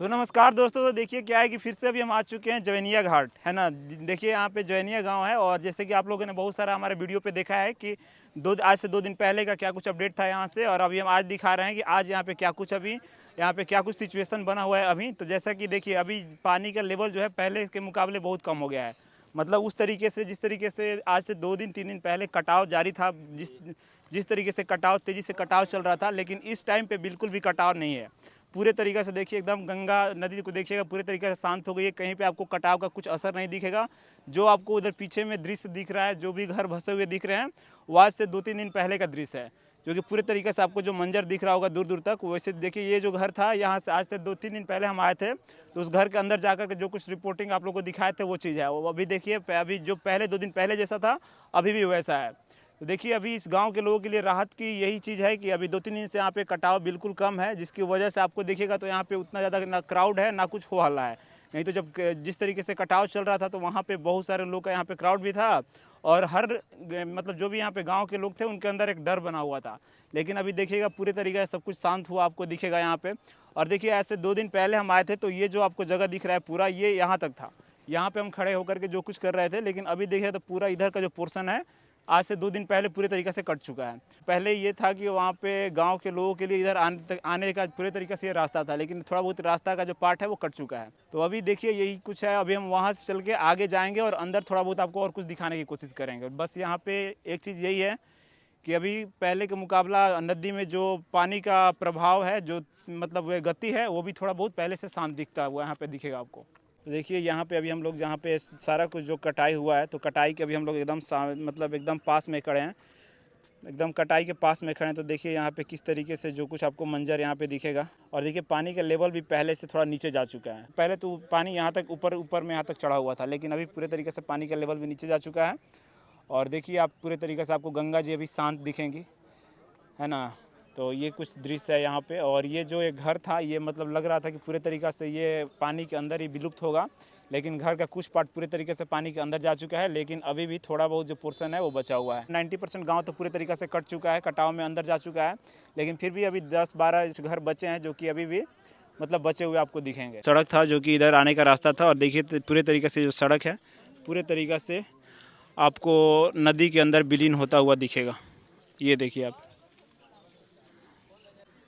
तो नमस्कार दोस्तों। तो देखिए क्या है कि फिर से अभी हम आ चुके हैं जवैनिया घाट, है ना। देखिए यहाँ पे जवैनिया गांव है और जैसे कि आप लोगों ने बहुत सारा हमारे वीडियो पे देखा है कि आज से 2 दिन पहले का क्या कुछ अपडेट था यहाँ से, और अभी हम आज दिखा रहे हैं कि आज यहाँ पे क्या कुछ अभी यहाँ पे क्या कुछ सिचुएशन बना हुआ है अभी। तो जैसा कि देखिए अभी पानी का लेवल जो है पहले के मुकाबले बहुत कम हो गया है। मतलब उस तरीके से जिस तरीके से आज से 2 दिन 3 दिन पहले कटाव जारी था, जिस जिस तरीके से कटाव तेज़ी से कटाव चल रहा था, लेकिन इस टाइम पे बिल्कुल भी कटाव नहीं है। पूरे तरीके से देखिए एकदम गंगा नदी को देखिएगा, पूरे तरीके से शांत हो गई है। कहीं पे आपको कटाव का कुछ असर नहीं दिखेगा। जो आपको उधर पीछे में दृश्य दिख रहा है, जो भी घर भसे हुए दिख रहे हैं, वो आज से 2-3 दिन पहले का दृश्य है। जो कि पूरे तरीके से आपको जो मंजर दिख रहा होगा दूर दूर तक, वैसे देखिए ये जो घर था यहाँ से आज से 2-3 दिन पहले हम आए थे, तो उस घर के अंदर जाकर के जो कुछ रिपोर्टिंग आप लोग को दिखाए थे वो चीज़ है। वो अभी देखिए अभी जो पहले 2 दिन पहले जैसा था अभी भी वैसा है। तो देखिए अभी इस गांव के लोगों के लिए राहत की यही चीज़ है कि अभी 2-3 दिन से यहाँ पे कटाव बिल्कुल कम है, जिसकी वजह से आपको देखिएगा तो यहाँ पे उतना ज़्यादा ना क्राउड है ना कुछ हो हल्ला है। नहीं तो जब जिस तरीके से कटाव चल रहा था तो वहाँ पे बहुत सारे लोग का यहाँ पे क्राउड भी था, और हर मतलब जो भी यहाँ पे गांव के लोग थे उनके अंदर एक डर बना हुआ था। लेकिन अभी देखिएगा पूरे तरीके से सब कुछ शांत हुआ आपको दिखेगा यहाँ पे। और देखिए ऐसे 2 दिन पहले हम आए थे तो ये जो आपको जगह दिख रहा है पूरा ये यहाँ तक था, यहाँ पे हम खड़े होकर के जो कुछ कर रहे थे। लेकिन अभी देखिए तो पूरा इधर का जो पोर्शन है आज से 2 दिन पहले पूरे तरीके से कट चुका है। पहले ये था कि वहाँ पे गांव के लोगों के लिए इधर आने का पूरे तरीके से ये रास्ता था, लेकिन थोड़ा बहुत रास्ता का जो पार्ट है वो कट चुका है। तो अभी देखिए यही कुछ है। अभी हम वहाँ से चल के आगे जाएंगे और अंदर थोड़ा बहुत आपको और कुछ दिखाने की कोशिश करेंगे। बस यहाँ पे एक चीज़ यही है कि अभी पहले के मुकाबला नदी में जो पानी का प्रभाव है, जो मतलब वह गति है, वो भी थोड़ा बहुत पहले से शांत दिखता हुआ यहाँ पे दिखेगा आपको। तो देखिए यहाँ पे अभी हम लोग जहाँ पे सारा कुछ जो कटाई हुआ है, तो कटाई के अभी हम लोग एकदम मतलब एकदम पास में खड़े हैं, एकदम कटाई के पास में खड़े हैं। तो देखिए यहाँ पे किस तरीके से जो कुछ आपको मंजर यहाँ पे दिखेगा। और देखिए पानी का लेवल भी पहले से थोड़ा नीचे जा चुका है। पहले तो पानी यहाँ तक ऊपर ऊपर में यहाँ तक चढ़ा हुआ था, लेकिन अभी पूरे तरीके से पानी का लेवल भी नीचे जा चुका है। और देखिए आप पूरे तरीके से आपको गंगा जी अभी शांत दिखेंगी, है ना। तो ये कुछ दृश्य है यहाँ पे। और ये जो एक घर था ये मतलब लग रहा था कि पूरे तरीक़ा से ये पानी के अंदर ही विलुप्त होगा, लेकिन घर का कुछ पार्ट पूरे तरीके से पानी के अंदर जा चुका है, लेकिन अभी भी थोड़ा बहुत जो पोर्शन है वो बचा हुआ है। 90% गांव तो पूरे तरीके से कट चुका है, कटाव में अंदर जा चुका है, लेकिन फिर भी अभी 10-12 घर बचे हैं जो कि अभी भी मतलब बचे हुए आपको दिखेंगे। सड़क था जो कि इधर आने का रास्ता था, और देखिए पूरे तरीके से जो सड़क है पूरे तरीक़ा से आपको नदी के अंदर विलीन होता हुआ दिखेगा। ये देखिए आप।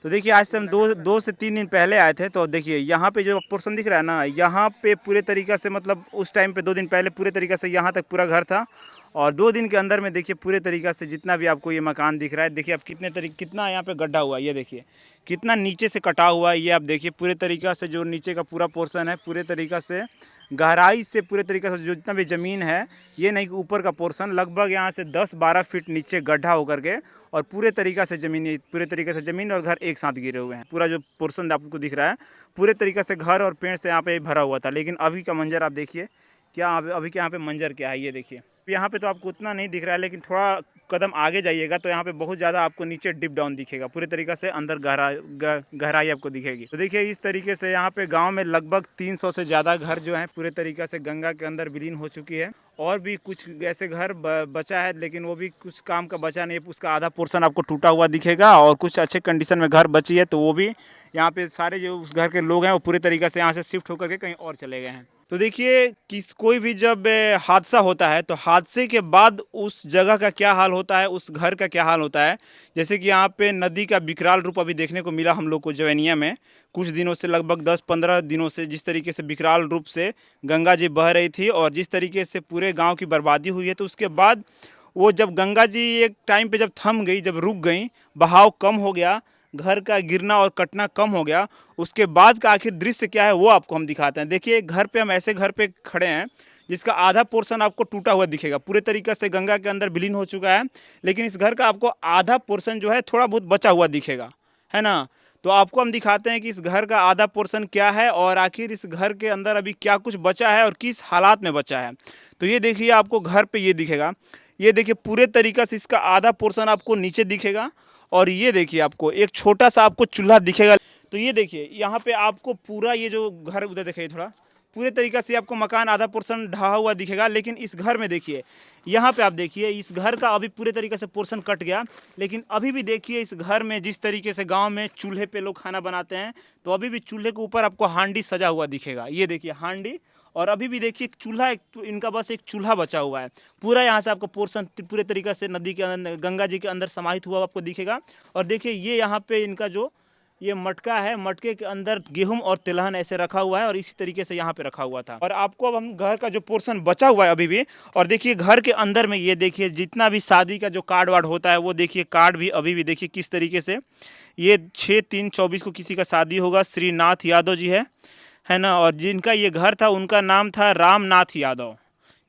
तो देखिए आज से हम 2 से 3 दिन पहले आए थे, तो देखिए यहाँ पे जो पोर्शन दिख रहा है ना, यहाँ पे पूरे तरीक़ा से मतलब उस टाइम पे 2 दिन पहले पूरे तरीक़ा से यहाँ तक पूरा घर था। और 2 दिन के अंदर में देखिए पूरे तरीक़ा से जितना भी आपको ये मकान दिख रहा है, देखिए आप कितना यहाँ पे गड्ढा हुआ है, ये देखिए कितना नीचे से कटा हुआ है। ये आप देखिए पूरे तरीक़ा से जो नीचे का पूरा पोर्शन है पूरे तरीक़ा से गहराई से पूरे तरीके से जो जितना भी ज़मीन है, ये नहीं कि ऊपर का पोर्शन लगभग यहाँ से 10-12 फीट नीचे गड्ढा होकर के, और पूरे तरीक़ा से ज़मीन पूरे तरीके से ज़मीन और घर एक साथ गिरे हुए हैं। पूरा जो पोर्शन आपको दिख रहा है पूरे तरीके से घर और पेड़ से यहाँ पे भरा हुआ था। लेकिन अभी का मंजर आप देखिए, क्या अभी के यहाँ पे मंजर क्या है, ये देखिए। यहाँ पे तो आपको उतना नहीं दिख रहा है, लेकिन थोड़ा कदम आगे जाइएगा तो यहाँ पे बहुत ज़्यादा आपको नीचे डिप डाउन दिखेगा, पूरे तरीके से अंदर गहराई आपको दिखेगी। तो देखिए इस तरीके से यहाँ पे गांव में लगभग 300 से ज़्यादा घर जो है पूरे तरीके से गंगा के अंदर विलीन हो चुकी है। और भी कुछ ऐसे घर बचा है, लेकिन वो भी कुछ काम का बचा नहीं है। उसका आधा पोर्शन आपको टूटा हुआ दिखेगा, और कुछ अच्छे कंडीशन में घर बची है, तो वो भी यहाँ पे सारे जो उस घर के लोग हैं वो पूरे तरीके से यहाँ से शिफ्ट होकर के कहीं और चले गए हैं। तो देखिए कोई भी जब हादसा होता है तो हादसे के बाद उस जगह का क्या हाल होता है, उस घर का क्या हाल होता है। जैसे कि यहाँ पे नदी का विकराल रूप अभी देखने को मिला हम लोग को जवैनिया में कुछ दिनों से, लगभग 10-15 दिनों से, जिस तरीके से विकराल रूप से गंगा जी बह रही थी और जिस तरीके से पूरे गाँव की बर्बादी हुई है। तो उसके बाद वो जब गंगा जी एक टाइम पे जब थम गई, जब रुक गई, बहाव कम हो गया, घर का गिरना और कटना कम हो गया, उसके बाद का आखिर दृश्य क्या है वो आपको हम दिखाते हैं। देखिए घर पे हम ऐसे घर पे खड़े हैं जिसका आधा पोर्शन आपको टूटा हुआ दिखेगा, पूरे तरीके से गंगा के अंदर विलीन हो चुका है, लेकिन इस घर का आपको आधा पोर्शन जो है थोड़ा बहुत बचा हुआ दिखेगा, है ना। तो आपको हम दिखाते हैं कि इस घर का आधा पोर्शन क्या है और आखिर इस घर के अंदर अभी क्या कुछ बचा है और किस हालात में बचा है। तो ये देखिए आपको घर पे ये दिखेगा, ये देखिए पूरे तरीके से इसका आधा पोर्शन आपको नीचे दिखेगा, और ये देखिए आपको एक छोटा सा आपको चूल्हा दिखेगा। तो ये देखिए यहाँ पे आपको पूरा ये जो घर, उधर देखिए थोड़ा, पूरे तरीक़े से आपको मकान आधा पोर्शन ढहा हुआ दिखेगा। लेकिन इस घर में देखिए, यहाँ पे आप देखिए इस घर का अभी पूरे तरीके से पोर्शन कट गया। लेकिन अभी भी देखिए इस घर में जिस तरीके से गांव में चूल्हे पे लोग खाना बनाते हैं, तो अभी भी चूल्हे के ऊपर आपको हांडी सजा हुआ दिखेगा। ये देखिए हांडी, और अभी भी देखिए चूल्हा, इनका बस एक चूल्हा बचा हुआ है। पूरा यहाँ से आपको पोर्शन पूरे तरीके से नदी के अंदर, गंगा जी के अंदर समाहित हुआ आपको दिखेगा। और देखिए ये यहाँ पे इनका जो ये मटका है, मटके के अंदर गेहूं और तिलहन ऐसे रखा हुआ है और इसी तरीके से यहाँ पे रखा हुआ था। और आपको अब हम घर का जो पोर्शन बचा हुआ है अभी भी, और देखिए घर के अंदर में ये देखिए जितना भी शादी का जो कार्ड वार्ड होता है वो देखिए कार्ड भी अभी भी देखिए किस तरीके से, ये 6/3/24 को किसी का शादी होगा, श्रीनाथ यादव जी है ना। और जिनका ये घर था उनका नाम था रामनाथ यादव,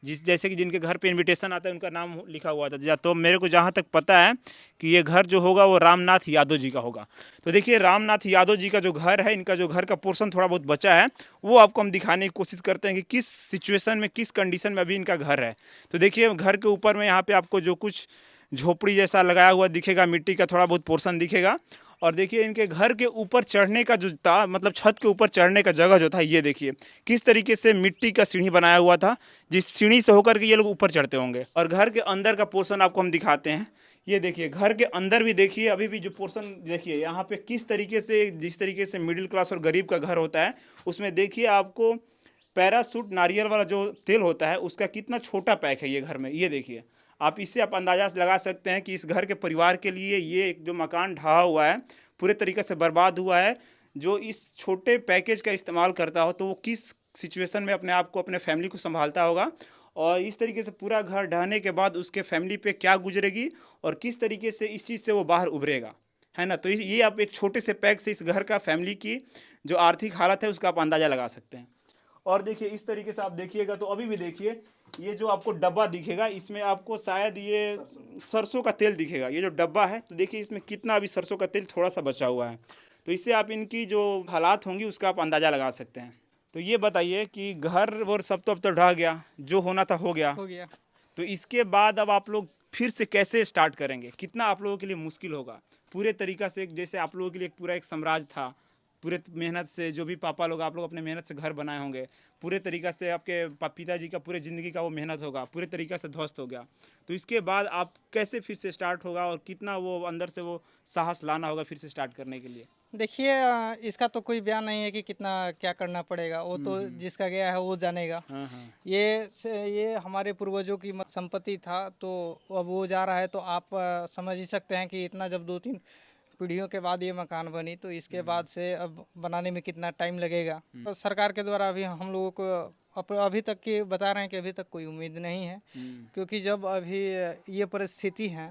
जैसे कि जिनके घर पे इनविटेशन आता है उनका नाम लिखा हुआ था। तो मेरे को जहाँ तक पता है कि ये घर जो होगा वो रामनाथ यादव जी का होगा। तो देखिए रामनाथ यादव जी का जो घर है, इनका जो घर का पोर्शन थोड़ा बहुत बचा है, वो आपको हम दिखाने की कोशिश करते हैं कि किस सिचुएशन में, किस कंडीशन में अभी इनका घर है। तो देखिए घर के ऊपर में यहाँ पे आपको जो कुछ झोपड़ी जैसा लगाया हुआ दिखेगा, मिट्टी का थोड़ा बहुत पोर्शन दिखेगा। और देखिए इनके घर के ऊपर चढ़ने का जो था, मतलब छत के ऊपर चढ़ने का जगह जो था, ये देखिए किस तरीके से मिट्टी का सीढ़ी बनाया हुआ था, जिस सीढ़ी से होकर के ये लोग ऊपर चढ़ते होंगे। और घर के अंदर का पोर्शन आपको हम दिखाते हैं। ये देखिए घर के अंदर भी देखिए अभी भी जो पोर्शन देखिए यहाँ पे किस तरीके से, जिस तरीके से मिडिल क्लास और गरीब का घर होता है, उसमें देखिए आपको पैराशूट नारियल वाला जो तेल होता है उसका कितना छोटा पैक है ये घर में। ये देखिए आप इससे आप अंदाजा लगा सकते हैं कि इस घर के परिवार के लिए ये एक जो मकान ढहा हुआ है, पूरे तरीके से बर्बाद हुआ है, जो इस छोटे पैकेज का इस्तेमाल करता हो तो वो किस सिचुएशन में अपने आप को, अपने फैमिली को संभालता होगा। और इस तरीके से पूरा घर ढहने के बाद उसके फैमिली पे क्या गुजरेगी और किस तरीके से इस चीज़ से वो बाहर उभरेगा, है ना। तो ये आप एक छोटे से पैक से इस घर का फैमिली की जो आर्थिक हालत है उसका आप अंदाज़ा लगा सकते हैं। और देखिए इस तरीके से आप देखिएगा तो अभी भी देखिए ये जो आपको डब्बा दिखेगा, इसमें आपको शायद ये सरसों का तेल दिखेगा। ये जो डब्बा है तो देखिए इसमें कितना अभी सरसों का तेल थोड़ा सा बचा हुआ है। तो इससे आप इनकी जो हालात होंगी उसका आप अंदाज़ा लगा सकते हैं। तो ये बताइए कि घर और सब तो अब तो ढह गया, जो होना था हो गया। तो इसके बाद अब आप लोग फिर से कैसे स्टार्ट करेंगे? कितना आप लोगों के लिए मुश्किल होगा पूरे तरीक़ा से? जैसे आप लोगों के लिए पूरा एक साम्राज्य था, पूरे मेहनत से, जो भी पापा लोग, आप लोग अपने मेहनत से घर बनाए होंगे, पूरे तरीक़ा से आपके पिताजी का पूरे ज़िंदगी का वो मेहनत होगा, पूरे तरीक़ा से ध्वस्त हो गया। तो इसके बाद आप कैसे फिर से स्टार्ट होगा और कितना वो अंदर से वो साहस लाना होगा फिर से स्टार्ट करने के लिए? देखिए इसका तो कोई बयान नहीं है कि कितना क्या करना पड़ेगा, वो तो जिसका गया है वो जानेगा। हाँ हाँ। ये हमारे पूर्वजों की संपत्ति था, तो अब वो जा रहा है, तो आप समझ ही सकते हैं कि इतना जब 2-3 पीढ़ियों के बाद ये मकान बनी, तो इसके बाद से अब बनाने में कितना टाइम लगेगा। तो सरकार के द्वारा अभी हम लोगों को अभी तक की बता रहे हैं कि अभी तक कोई उम्मीद नहीं है, क्योंकि जब अभी ये परिस्थिति है,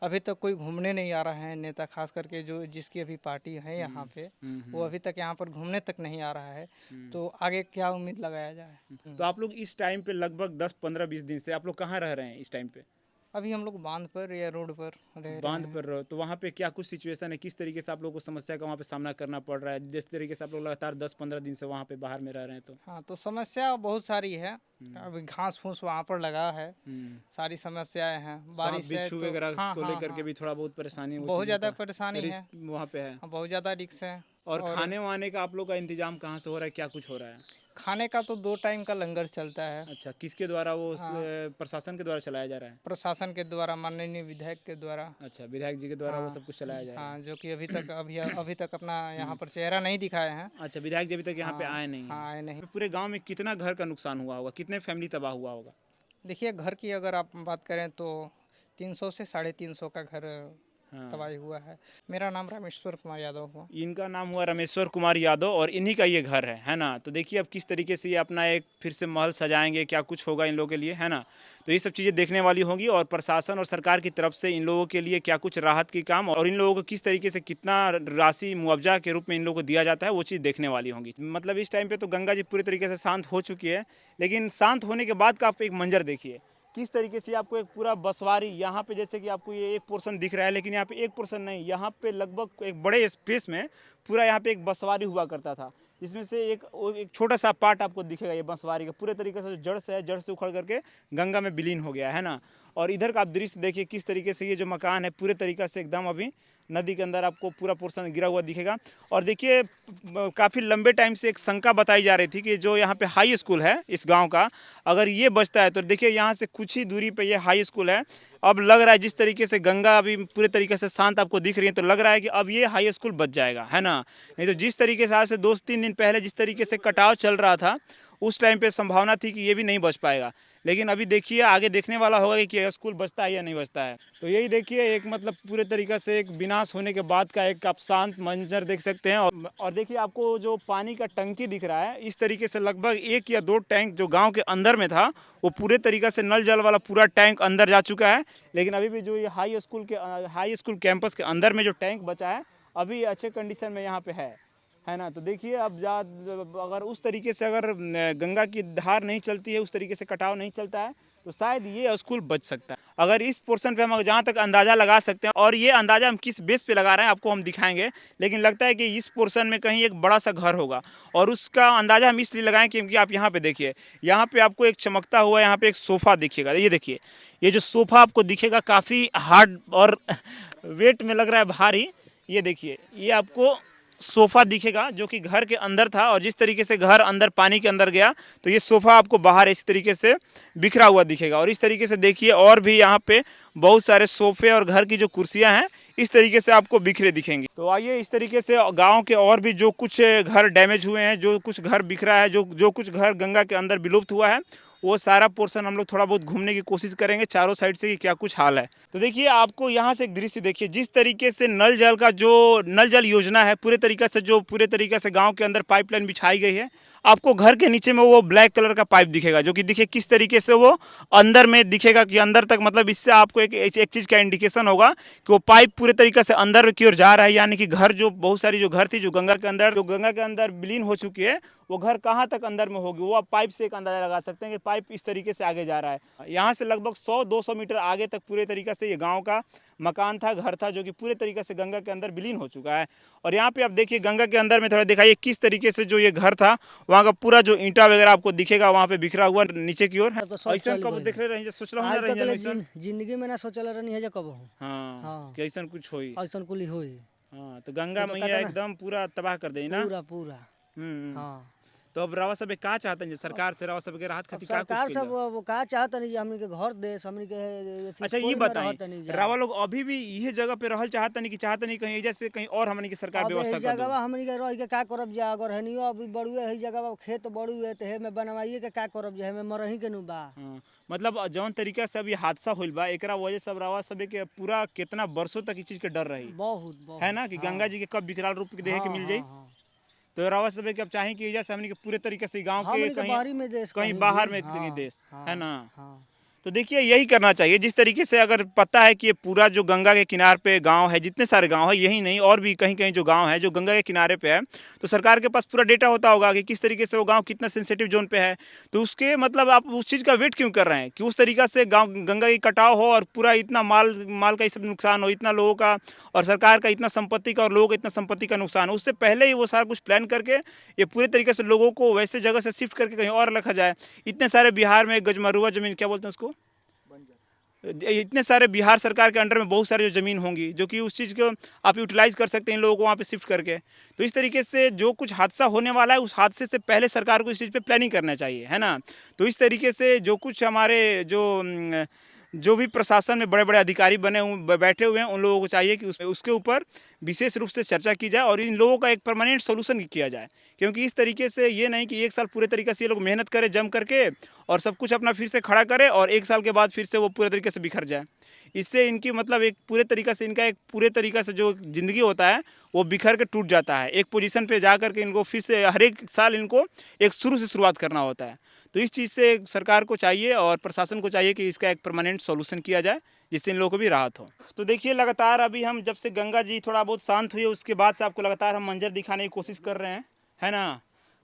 अभी तक कोई घूमने नहीं आ रहा है नेता, खास करके जो जिसकी अभी पार्टी है यहाँ पे, वो अभी तक यहाँ पर घूमने तक नहीं आ रहा है। तो आगे क्या उम्मीद लगाया जाए। तो आप लोग इस टाइम पे लगभग 10-15-20 दिन से आप लोग कहाँ रह रहे हैं इस टाइम पे? अभी हम लोग बांध पर या रोड पर रह रहे बांध हैं। पर रहो, तो वहाँ पे क्या कुछ सिचुएशन है, किस तरीके से आप लोगों को समस्या का वहाँ पे सामना करना पड़ रहा है, जिस तरीके से आप लोग लगातार 10-15 दिन से वहाँ पे बाहर में रह रहे हैं? तो हाँ, तो समस्या बहुत सारी है। अभी घास फूस वहाँ पर लगा है, सारी समस्याएं हैं। बारिश सांप है बिच्छू तो वगैरह हाँ को हाँ लेकर के हाँ, भी थोड़ा बहुत परेशानी, वो बहुत चीज़ों ज़्यादा का परेशानी है। रिस्क वहाँ पे है। हाँ, बहुत ज़्यादा रिक्स है। और खाने वाने का आप लोग का इंतजाम कहाँ से हो रहा है, क्या कुछ हो रहा है? खाने का तो 2 टाइम का लंगर चलता है। अच्छा, किसके द्वारा वो हाँ। प्रशासन के द्वारा चलाया जा रहा है? प्रशासन के द्वारा, माननीय विधायक के द्वारा। अच्छा, विधायक जी के द्वारा वो सब कुछ चलाया जा रहा है। हाँ, जो कि अभी तक अपना यहाँ पर चेहरा नहीं दिखाए हैं। अच्छा, विधायक जी अभी तक यहाँ पे हाँ, आए नहीं हैं। हाँ, आए नहीं। पूरे गांव में कितना घर का नुकसान हुआ होगा, कितने फैमिली तबाह हुआ होगा? देखिए घर की अगर आप बात करें तो 300 से 350 का घर तबाही हुआ है। मेरा नाम रामेश्वर कुमार यादव हुआ। इनका नाम हुआ रामेश्वर कुमार यादव और इन्हीं का ये घर है ना। तो देखिए अब किस तरीके से ये अपना एक फिर से महल सजाएंगे, क्या कुछ होगा इन लोगों के लिए, है ना। तो ये सब चीज़ें देखने वाली होंगी और प्रशासन और सरकार की तरफ से इन लोगों के लिए क्या कुछ राहत की काम और इन लोगों को किस तरीके से कितना राशि मुआवजा के रूप में इन लोगों को दिया जाता है, वो चीज़ देखने वाली होंगी। मतलब इस टाइम पर तो गंगा जी पूरी तरीके से शांत हो चुकी है, लेकिन शांत होने के बाद का आप एक मंजर देखिए किस तरीके से आपको एक पूरा बसवारी यहाँ पे, जैसे कि आपको ये एक पोर्शन दिख रहा है, लेकिन यहाँ पे एक पोर्शन नहीं, यहाँ पे लगभग एक बड़े स्पेस में पूरा यहाँ पे एक बसवारी हुआ करता था। इसमें से एक छोटा सा पार्ट आपको दिखेगा ये बंसवारी का, पूरे तरीके से जड़ से है, जड़ से उखड़ करके गंगा में विलीन हो गया है ना। और इधर का आप दृश्य देखिए किस तरीके से ये जो मकान है पूरे तरीके से एकदम अभी नदी के अंदर आपको पूरा पोर्शन गिरा हुआ दिखेगा। और देखिए काफ़ी लंबे टाइम से एक शंका बताई जा रही थी कि जो यहाँ पे हाई स्कूल है इस गांव का, अगर ये बचता है तो देखिए यहाँ से कुछ ही दूरी पे ये हाई स्कूल है। अब लग रहा है जिस तरीके से गंगा अभी पूरे तरीके से शांत आपको दिख रही है, तो लग रहा है कि अब ये हाई स्कूल बच जाएगा, है ना। नहीं तो जिस तरीके से आज से 2-3 दिन पहले जिस तरीके से कटाव चल रहा था, उस टाइम पे संभावना थी कि ये भी नहीं बच पाएगा। लेकिन अभी देखिए आगे देखने वाला होगा कि ये स्कूल बचता है या नहीं बचता है। तो यही देखिए एक मतलब पूरे तरीके से एक विनाश होने के बाद का एक आप शांत मंजर देख सकते हैं। और देखिए आपको जो पानी का टंकी दिख रहा है, इस तरीके से लगभग 1 या 2 टैंक जो गांव के अंदर में था, वो पूरे तरीके से नल जल वाला पूरा टैंक अंदर जा चुका है। लेकिन अभी भी जो ये हाई स्कूल कैंपस के अंदर में जो टैंक बचा है, अभी अच्छे कंडीशन में यहाँ पे है ना। तो देखिए अब अगर उस तरीके से अगर गंगा की धार नहीं चलती है, उस तरीके से कटाव नहीं चलता है, तो शायद ये स्कूल बच सकता है। अगर इस पोर्शन पे हम जहाँ तक अंदाज़ा लगा सकते हैं, और ये अंदाज़ा हम किस बेस पे लगा रहे हैं आपको हम दिखाएंगे, लेकिन लगता है कि इस पोर्शन में कहीं एक बड़ा सा घर होगा। और उसका अंदाज़ा हम इसलिए लगाएं क्योंकि आप यहाँ पे देखिए, यहाँ पे आपको एक चमकता हुआ यहाँ पे एक सोफ़ा दिखेगा। ये देखिए, ये जो सोफ़ा आपको दिखेगा काफ़ी हार्ड और वेट में लग रहा है भारी। ये देखिए, ये आपको सोफ़ा दिखेगा जो कि घर के अंदर था, और जिस तरीके से घर अंदर पानी के अंदर गया तो ये सोफ़ा आपको बाहर इस तरीके से बिखरा हुआ दिखेगा। और इस तरीके से देखिए और भी यहाँ पे बहुत सारे सोफ़े और घर की जो कुर्सियाँ हैं इस तरीके से आपको बिखरे दिखेंगे। तो आइए इस तरीके से गांव के और भी जो कुछ घर डैमेज हुए हैं, जो कुछ घर बिखरा है, जो कुछ घर गंगा के अंदर विलुप्त हुआ है, वो सारा पोर्शन हम लोग थोड़ा बहुत घूमने की कोशिश करेंगे चारों साइड से कि क्या कुछ हाल है। तो देखिए आपको यहाँ से एक दृश्य देखिए, जिस तरीके से नल जल योजना है, पूरे तरीके से गांव के अंदर पाइपलाइन बिछाई गई है। आपको घर के नीचे में वो ब्लैक कलर का पाइप दिखेगा, जो कि देखिए किस तरीके से वो अंदर में दिखेगा कि अंदर तक, मतलब इससे आपको एक चीज़ का इंडिकेशन होगा कि वो पाइप पूरे तरीके से अंदर की ओर जा रहा है। यानी कि घर जो बहुत सारी जो घर थी जो गंगा के अंदर विलीन हो चुकी है, वो घर कहाँ तक अंदर में होगी, वो आप पाइप से एक अंदाजा लगा सकते हैं कि पाइप इस तरीके से आगे जा रहा है। यहाँ से लगभग 100-200 मीटर आगे तक पूरे तरीके से ये गांव का मकान था, घर था, जो कि पूरे तरीके से गंगा के अंदर विलीन हो चुका है। और यहाँ पे आप देखिए गंगा के अंदर में थोड़ा दिखाइए किस तरीके से जो ये घर था, वहाँ का पूरा जो ईंटा वगैरह आपको दिखेगा वहाँ पे बिखरा हुआ नीचे की ओर है। ऐसा कब देख रहे सोच रहा हूँ जिंदगी में ना सोचल रहनी है कब हो। हाँ, हाँ। कि ऐसा कुछ होई। ऐसा कुल होई। हाँ, तो गंगा मैया एकदम पूरा तबाह कर देगी ना। पूरा पूरा। हाँ। तो अब रावा सब का चाहते हैं सरकार से, रावा सब के राहत खातिर सरकार सब वो का चाहत नहीं हमनी के घर देश हमनी के। अच्छा ये बताइए, रावा लोग अभी भी ये जगह पे रहल चाहता नहीं कि चाहता नहीं कहीं जैसे कहीं और हमनी के सरकार व्यवस्था कर जगह हमनी के रह के का करब जा, अगर हनियो अभी बड़ुए है जगह खेत बड़ुए तो हे में बनवाइए के का करब जा, में मरही के नु बा। मतलब जौन तरीका से अभी हादसा होइल बा, एकरा वजह से रावा सब के पूरा कितना वर्षों तक इस चीज के डर रही बहुत है ना, कि गंगा जी के कब विकराल रूप देखे के मिल जाये। तो रावा सब के अब चाहे कि जैसे हमनी के पूरे तरीके से गांव के कहीं बाहर में देश है ना। तो देखिए यही करना चाहिए, जिस तरीके से अगर पता है कि ये पूरा जो गंगा के किनारे पे गांव है, जितने सारे गांव है, यही नहीं और भी कहीं कहीं जो गांव है जो गंगा के किनारे पे है, तो सरकार के पास पूरा डेटा होता होगा कि किस तरीके से वो गांव कितना सेंसिटिव जोन पे है। तो उसके मतलब आप उस चीज़ का वेट क्यों कर रहे हैं कि उस तरीका से गाँव गंगा की कटाव हो और पूरा इतना माल का सब नुकसान हो, इतना लोगों का और सरकार का इतना संपत्ति का और लोगों का इतना संपत्ति का नुकसान हो। उससे पहले ही वो सारा कुछ प्लान करके ये पूरे तरीके से लोगों को वैसे जगह से शिफ्ट करके कहीं और रखा जाए। इतने सारे बिहार में गजमरुआ जमीन क्या बोलते हैं उसको, इतने सारे बिहार सरकार के अंडर में बहुत सारी जो ज़मीन होंगी जो कि उस चीज़ को आप यूटिलाइज़ कर सकते हैं इन लोगों को वहाँ पे शिफ्ट करके। तो इस तरीके से जो कुछ हादसा होने वाला है उस हादसे से पहले सरकार को इस चीज़ पे प्लानिंग करना चाहिए, है ना। तो इस तरीके से जो कुछ हमारे जो भी प्रशासन में बड़े बड़े अधिकारी बैठे हुए हैं, उन लोगों को चाहिए कि उसके ऊपर विशेष रूप से चर्चा की जाए और इन लोगों का एक परमानेंट सोल्यूशन किया जाए। क्योंकि इस तरीके से ये नहीं कि 1 साल पूरे तरीके से ये लोग मेहनत करें जम करके और सब कुछ अपना फिर से खड़ा करें और 1 साल के बाद फिर से वो पूरे तरीके से बिखर जाए। इससे इनकी मतलब एक पूरे तरीक़ा से इनका एक पूरे तरीक़ा से जो ज़िंदगी होता है वो बिखर के टूट जाता है। एक पोजीशन पे जा कर के इनको फिर से हर एक साल इनको एक शुरू से शुरुआत करना होता है। तो इस चीज़ से सरकार को चाहिए और प्रशासन को चाहिए कि इसका एक परमानेंट सॉल्यूशन किया जाए जिससे इन लोगों को भी राहत हो। तो देखिए लगातार अभी हम जब से गंगा जी थोड़ा बहुत शांत हुई उसके बाद से आपको लगातार हम मंजर दिखाने की कोशिश कर रहे हैं, है ना।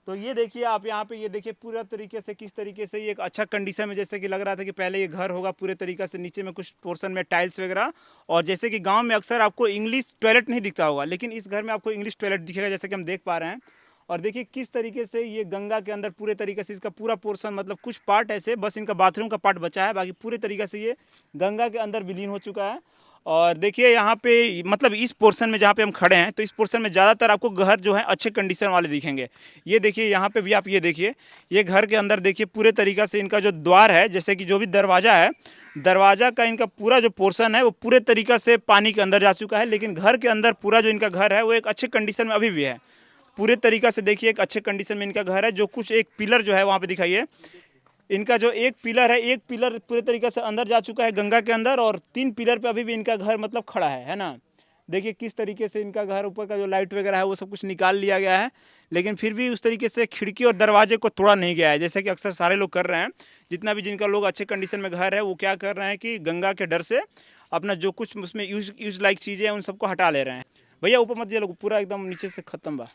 तो ये देखिए आप यहाँ पे ये देखिए पूरा तरीके से किस तरीके से ये एक अच्छा कंडीशन में, जैसे कि लग रहा था कि पहले ये घर होगा पूरे तरीके से, नीचे में कुछ पोर्शन में टाइल्स वगैरह, और जैसे कि गांव में अक्सर आपको इंग्लिश टॉयलेट नहीं दिखता होगा, लेकिन इस घर में आपको इंग्लिश टॉयलेट दिखेगा जैसे कि हम देख पा रहे हैं। और देखिए किस तरीके से ये गंगा के अंदर पूरे तरीके से इसका पूरा पोर्शन, मतलब कुछ पार्ट ऐसे बस इनका बाथरूम का पार्ट बचा है, बाकी पूरे तरीके से ये गंगा के अंदर विलीन हो चुका है। और देखिए यहाँ पे मतलब इस पोर्शन में जहाँ पे हम खड़े हैं तो इस पोर्शन में ज़्यादातर आपको घर जो है अच्छे कंडीशन वाले दिखेंगे। ये देखिए यहाँ पे भी आप ये देखिए, ये घर के अंदर देखिए पूरे तरीक़ा से इनका जो द्वार है, जैसे कि जो भी दरवाज़ा है, दरवाज़ा का इनका पूरा जो पोर्शन है वो पूरे तरीक़ा से पानी के अंदर जा चुका है। लेकिन घर के अंदर पूरा जो इनका घर है वो एक अच्छे कंडीशन में अभी भी है। पूरे तरीक़ा से देखिए एक अच्छे कंडीशन में इनका घर है। जो कुछ एक पिलर जो है वहाँ पे दिखाइए, इनका जो एक पिलर है, एक पिलर पूरे तरीके से अंदर जा चुका है गंगा के अंदर, और 3 पिलर पे अभी भी इनका घर मतलब खड़ा है ना। देखिए किस तरीके से इनका घर, ऊपर का जो लाइट वगैरह है वो सब कुछ निकाल लिया गया है, लेकिन फिर भी उस तरीके से खिड़की और दरवाजे को तोड़ा नहीं गया है, जैसे कि अक्सर सारे लोग कर रहे हैं। जितना भी जिनका लोग अच्छे कंडीशन में घर है वो क्या कर रहे हैं कि गंगा के डर से अपना जो कुछ उसमें यूज लाइक चीज़ें हैं उन सबको हटा ले रहे हैं। भैया ऊपर मत जाइए, लोग पूरा एकदम नीचे से ख़त्म बा।